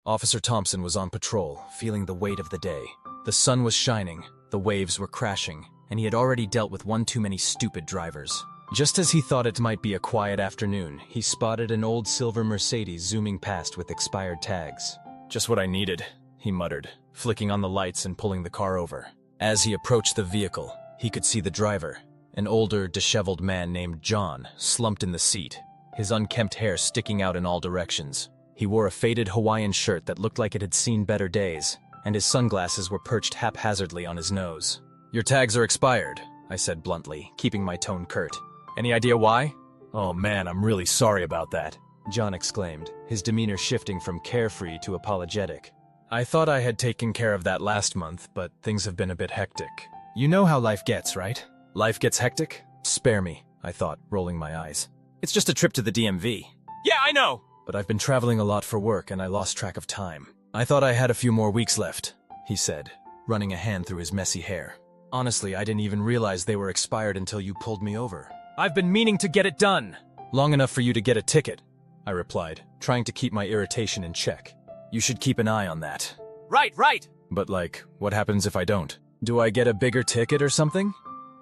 Officer Thompson was on patrol, feeling the weight of the day. The sun was shining, the waves were crashing, and he had already dealt with one too many stupid drivers. Just as he thought it might be a quiet afternoon, he spotted an old silver Mercedes zooming past with expired tags. "Just what I needed," he muttered, flicking on the lights and pulling the car over. As he approached the vehicle, he could see the driver, an older, disheveled man named John, slumped in the seat, his unkempt hair sticking out in all directions. He wore a faded Hawaiian shirt that looked like it had seen better days, and his sunglasses were perched haphazardly on his nose. "Your tags are expired," I said bluntly, keeping my tone curt. "Any idea why?" "Oh man, I'm really sorry about that," John exclaimed, his demeanor shifting from carefree to apologetic. "I thought I had taken care of that last month, but things have been a bit hectic. You know how life gets, right?" "Life gets hectic? Spare me," I thought, rolling my eyes. "It's just a trip to the DMV." "Yeah, I know! But I've been traveling a lot for work and I lost track of time. I thought I had a few more weeks left," he said, running a hand through his messy hair. "Honestly, I didn't even realize they were expired until you pulled me over." "I've been meaning to get it done." "Long enough for you to get a ticket," I replied, trying to keep my irritation in check. "You should keep an eye on that." Right. "But like, what happens if I don't? Do I get a bigger ticket or something?"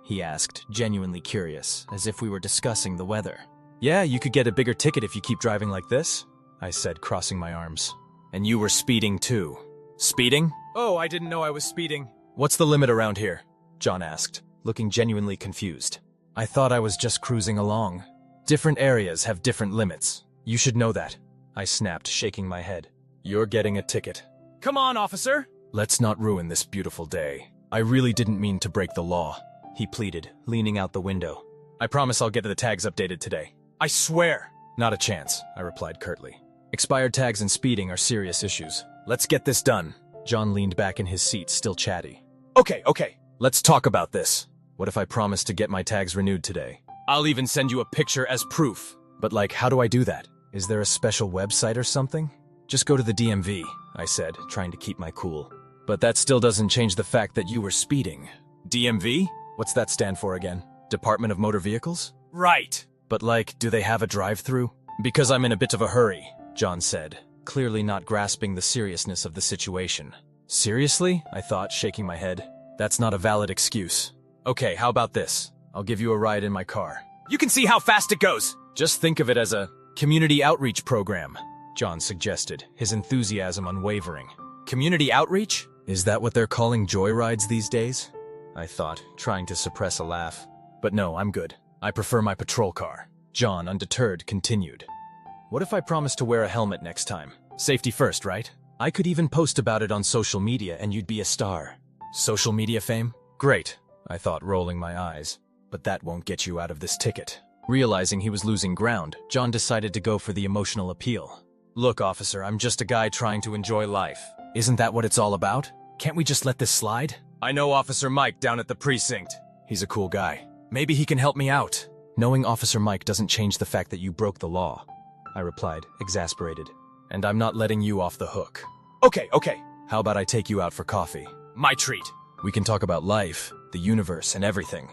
he asked, genuinely curious, as if we were discussing the weather. "Yeah, you could get a bigger ticket if you keep driving like this," I said, crossing my arms. "And you were speeding too." "Speeding? Oh, I didn't know I was speeding." "What's the limit around here?" John asked, looking genuinely confused. "I thought I was just cruising along." "Different areas have different limits. You should know that," I snapped, shaking my head. "You're getting a ticket." "Come on, officer!" "Let's not ruin this beautiful day. I really didn't mean to break the law," he pleaded, leaning out the window. "I promise I'll get the tags updated today." "I swear!" "Not a chance," I replied curtly. "Expired tags and speeding are serious issues. Let's get this done." John leaned back in his seat, still chatty. Okay. Let's talk about this. What if I promise to get my tags renewed today? I'll even send you a picture as proof." "But like, how do I do that? Is there a special website or something?" "Just go to the DMV, I said, trying to keep my cool. "But that still doesn't change the fact that you were speeding." "DMV? What's that stand for again? Department of Motor Vehicles?" "Right." "But like, do they have a drive-through?" "Because I'm in a bit of a hurry," John said, clearly not grasping the seriousness of the situation. "Seriously?" I thought, shaking my head. "That's not a valid excuse." "Okay, how about this? I'll give you a ride in my car. You can see how fast it goes." "Just think of it as a community outreach program," John suggested, his enthusiasm unwavering. "Community outreach? Is that what they're calling joyrides these days?" I thought, trying to suppress a laugh. "But no, I'm good. I prefer my patrol car." John, undeterred, continued. "What if I promise to wear a helmet next time? Safety first, right? I could even post about it on social media and you'd be a star." "Social media fame? Great," I thought, rolling my eyes. "But that won't get you out of this ticket." Realizing he was losing ground, John decided to go for the emotional appeal. "Look, officer, I'm just a guy trying to enjoy life. Isn't that what it's all about? Can't we just let this slide? I know Officer Mike down at the precinct. He's a cool guy. Maybe he can help me out." "Knowing Officer Mike doesn't change the fact that you broke the law," I replied, exasperated. "And I'm not letting you off the hook." Okay. "How about I take you out for coffee?" "My treat." "We can talk about life, the universe, and everything,"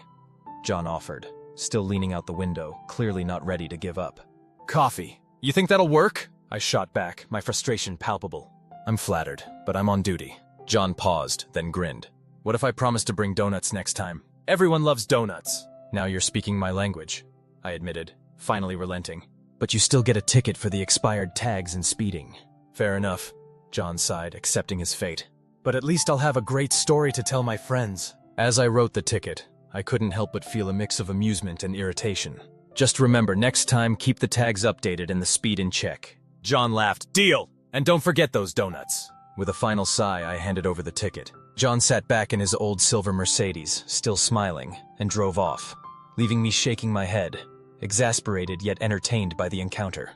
John offered, still leaning out the window, clearly not ready to give up. "Coffee? You think that'll work?" I shot back, my frustration palpable. "I'm flattered, but I'm on duty." John paused, then grinned. "What if I promise to bring donuts next time?" "Everyone loves donuts." "Now you're speaking my language," I admitted, finally relenting. "But you still get a ticket for the expired tags and speeding." "Fair enough," John sighed, accepting his fate. "But at least I'll have a great story to tell my friends." As I wrote the ticket, I couldn't help but feel a mix of amusement and irritation. "Just remember, next time, keep the tags updated and the speed in check." John laughed. "Deal! And don't forget those donuts." With a final sigh, I handed over the ticket. John sat back in his old silver Mercedes, still smiling, and drove off, leaving me shaking my head, exasperated yet entertained by the encounter.